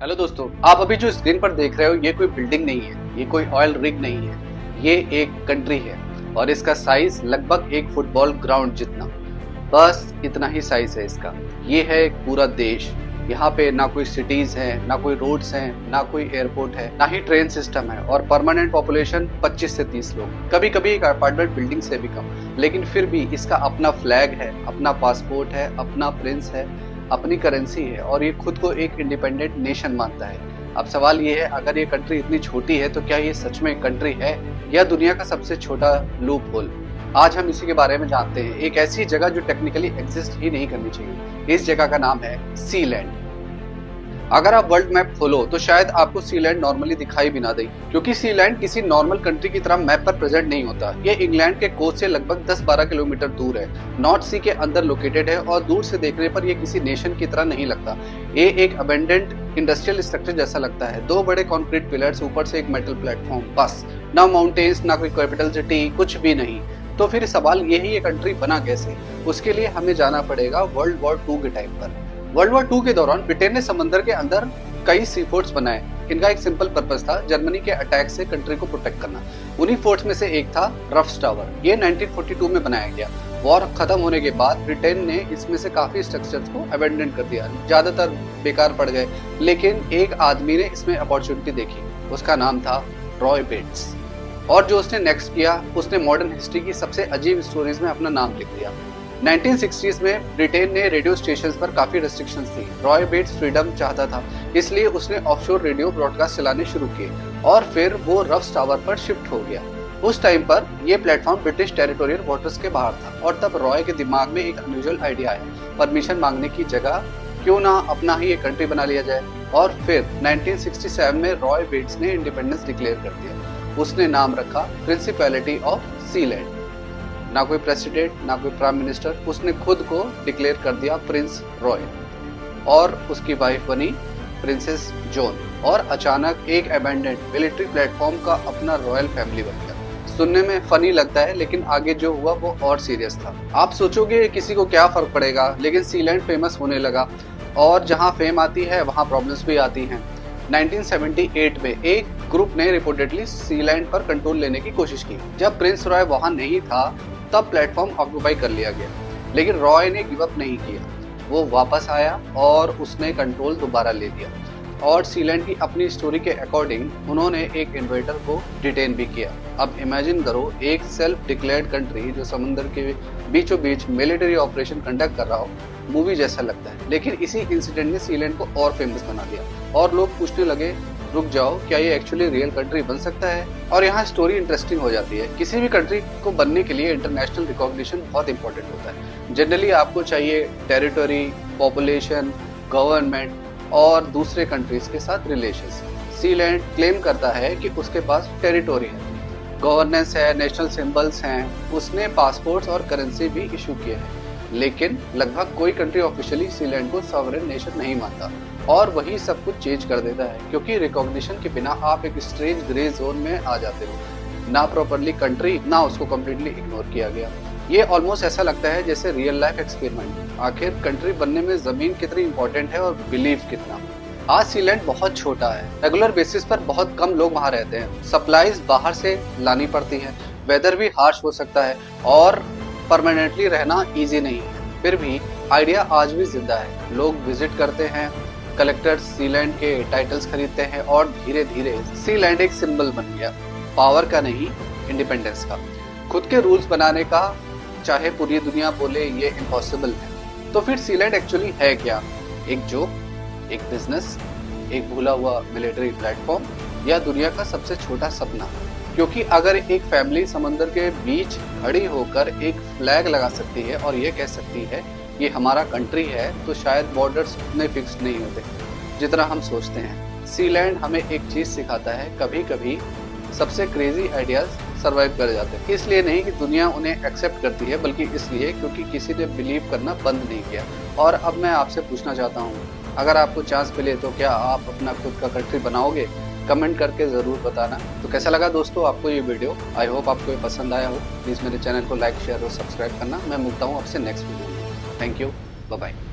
Hello दोस्तों, आप अभी जो स्क्रीन पर देख रहे हो ये कोई बिल्डिंग नहीं है, ये कोई ऑयल रिग नहीं है, ये एक कंट्री है और इसका साइज लगभग एक फुटबॉल ग्राउंड जितना। बस इतना ही साइज है इसका। ये है एक पूरा देश। यहाँ पे ना कोई सिटीज है, ना कोई रोड्स हैं, ना कोई एयरपोर्ट है, ना ही ट्रेन सिस्टम है और परमानेंट पॉपुलेशन 25 से 30 लोग, कभी कभी एक अपार्टमेंट बिल्डिंग से भी कम। लेकिन फिर भी इसका अपना फ्लैग है, अपना पासपोर्ट है, अपना प्रिंस है, अपनी करेंसी है और ये खुद को एक इंडिपेंडेंट नेशन मानता है। अब सवाल ये है, अगर ये कंट्री इतनी छोटी है तो क्या ये सच में कंट्री है या दुनिया का सबसे छोटा लूप होल? आज हम इसी के बारे में जानते हैं। एक ऐसी जगह जो टेक्निकली एग्जिस्ट ही नहीं करनी चाहिए। इस जगह का नाम है सीलैंड। अगर आप वर्ल्ड मैप खोलो तो शायद आपको सीलैंड नॉर्मली दिखाई भी ना दे, क्योंकि सीलैंड किसी नॉर्मल कंट्री की तरह मैप पर प्रेजेंट नहीं होता। ये इंग्लैंड के कोस्ट से लगभग 10-12 किलोमीटर दूर है, नॉर्थ सी के अंदर लोकेटेड है और दूर से देखने पर ये किसी नेशन की तरह नहीं लगता। ये एक अबेंडेंट इंडस्ट्रियल स्ट्रक्चर जैसा लगता है। 2 बड़े कॉन्क्रीट पिलर्स, ऊपर से एक मेटल प्लेटफॉर्म, बस। ना माउंटेन्स, ना कोई कैपिटल सिटी, कुछ भी नहीं। तो फिर सवाल ये ही, ये कंट्री बना कैसे? उसके लिए हमें जाना पड़ेगा वर्ल्ड वॉर 2 के टाइम पर। वर्ल्ड वॉर 2 के दौरान ब्रिटेन ने समंदर के अंदर कई सी फोर्ट्स बनाए। इनका एक सिंपल पर्पस था, जर्मनी के अटैक से कंट्री को प्रोटेक्ट करना। उन्हीं फोर्ट्स में से एक था रफ्स टावर। ये 1942 में बनाया गया। वॉर खत्म होने के बाद ब्रिटेन ने इसमें से काफी स्ट्रक्चर्स को अबेंडन कर दिया, ज्यादातर बेकार पड़ गए। लेकिन एक आदमी ने इसमें अपॉर्चुनिटी देखी, उसका नाम था रॉय बेट्स। और जो उसने नेक्स्ट किया, उसने मॉडर्न हिस्ट्री की सबसे अजीब स्टोरीज में अपना नाम लिख दिया। 1960s में ब्रिटेन ने रेडियो स्टेशंस पर काफी रेस्ट्रिक्शंस थी। रॉय बेट्स फ्रीडम चाहता था, इसलिए उसने ऑफशोर रेडियो ब्रॉडकास्ट चलाने शुरू किए और फिर वो रफ्स टावर पर शिफ्ट हो गया। उस टाइम पर यह प्लेटफॉर्म ब्रिटिश टेरिटोरियल वाटर्स के बाहर था और तब रॉय के दिमाग में एक अनयूजुअल आइडिया आया, परमिशन मांगने की जगह क्यों ना अपना ही एक कंट्री बना लिया जाए। और फिर 1967 में रॉय बेट्स ने इंडिपेंडेंस डिक्लेयर कर दिया। उसने नाम रखा प्रिंसिपैलिटी ऑफ सीलैंड। ना कोई प्रेसिडेंट, ना कोई प्राइम मिनिस्टर, उसने खुद को डिक्लेयर कर दिया प्रिंस रॉय। और उसकी वाइफ बनी प्रिंसेस जॉन। और अचानक एक अबैंडन्ड मिलिट्री प्लेटफॉर्म का अपना रॉयल फैमिली बन गया। सुनने में फनी लगता है, लेकिन आगे जो हुआ वो और सीरियस था। आप सोचोगे किसी को क्या फर्क पड़ेगा, लेकिन सीलैंड फेमस होने लगा और जहाँ फेम आती है वहाँ प्रॉब्लम्स भी आती हैं। 1978 में एक ग्रुप ने रिपोर्टेडली सीलैंड पर कंट्रोल लेने की कोशिश की। जब प्रिंस रॉय वहां नहीं था तब प्लेटफॉर्म ऑक्यूपाई कर लिया गया, लेकिन रॉय ने गिव अप नहीं किया। वो वापस आया और उसने कंट्रोल दोबारा ले लिया। और सीलैंड की अपनी स्टोरी के अकॉर्डिंग उन्होंने एक इन्वेडर को डिटेन भी किया। अब इमेजिन करो, एक सेल्फ डिक्लेयर्ड कंट्री जो समुद्र के बीचों बीच मिलिट्री ऑपरेशन कंडक्ट कर रहा हो। मूवी जैसा लगता है, लेकिन इसी इंसिडेंट ने सीलैंड को और फेमस बना दिया और लोग पूछने लगे, रुक जाओ, क्या ये एक्चुअली रियल कंट्री बन सकता है? और यहाँ स्टोरी इंटरेस्टिंग हो जाती है। किसी भी कंट्री को बनने के लिए इंटरनेशनल रिकॉग्निशन बहुत इंपॉर्टेंट होता है। जनरली आपको चाहिए टेरिटरी, पॉपुलेशन, गवर्नमेंट और दूसरे कंट्रीज के साथ रिलेशंस। सीलैंड क्लेम करता है कि उसके पास टेरिटोरी है, गवर्नेंस है, नेशनल सिंबल्स हैं, उसने पासपोर्ट्स और करेंसी भी इशू किए हैं। लेकिन लगभग कोई कंट्री ऑफिशियली सीलैंड को सॉवरेन नेशन नहीं मानता और वही सब कुछ चेंज कर देता है, क्योंकि रिकॉग्निशन के बिना आप एक स्ट्रेंज ग्रे जोन में आ जाते हो। ना प्रॉपरली कंट्री, ना उसको कम्प्लीटली इग्नोर किया गया। ये ऑलमोस्ट ऐसा लगता है जैसे रियल लाइफ एक्सपेरिमेंट। आखिर कंट्री बनने में जमीन कितनी इंपॉर्टेंट है और बिलीफ कितना। आज सीलैंड बहुत छोटा है, रेगुलर बेसिस पर बहुत कम लोग वहाँ रहते हैं, सप्लाईज बाहर से लानी पड़ती है, वेदर भी हार्श हो सकता है और परमानेंटली रहना इजी नहीं है। फिर भी आइडिया आज भी जिंदा है। लोग विजिट करते हैं, कलेक्टर्स सीलैंड के टाइटल्स खरीदते हैं और धीरे धीरे सीलैंड एक सिंबल बन गया, पावर का नहीं, इंडिपेंडेंस का, खुद के रूल्स बनाने का। चाहे पूरी दुनिया बोले ये इम्पॉसिबल है, तो फिर सीलैंड एक्चुअली है क्या? एक जोक, एक बिजनेस, एक भूला हुआ मिलिट्री प्लेटफॉर्म, या दुनिया का सबसे छोटा सपना? क्योंकि अगर एक फैमिली समंदर के बीच खड़ी होकर एक फ्लैग लगा सकती है और ये कह सकती है ये हमारा कंट्री है, तो शायद बॉर्डर्स उतने फिक्स्ड नहीं होते जितना हम सोचते हैं। सीलैंड हमें एक चीज सिखाता है, कभी कभी सबसे क्रेजी आइडियाज सर्वाइव कर जाते हैं। इसलिए नहीं कि दुनिया उन्हें एक्सेप्ट करती है, बल्कि इसलिए क्योंकि किसी ने बिलीव करना बंद नहीं किया। और अब मैं आपसे पूछना चाहता हूँ, अगर आपको चांस मिले तो क्या आप अपना खुद का कंट्री बनाओगे? कमेंट करके ज़रूर बताना। तो कैसा लगा दोस्तों आपको ये वीडियो? आई होप आपको ये पसंद आया हो। प्लीज़ मेरे चैनल को लाइक, शेयर और सब्सक्राइब करना। मैं मिलता हूँ आपसे नेक्स्ट वीडियो में। Thank you, bye bye.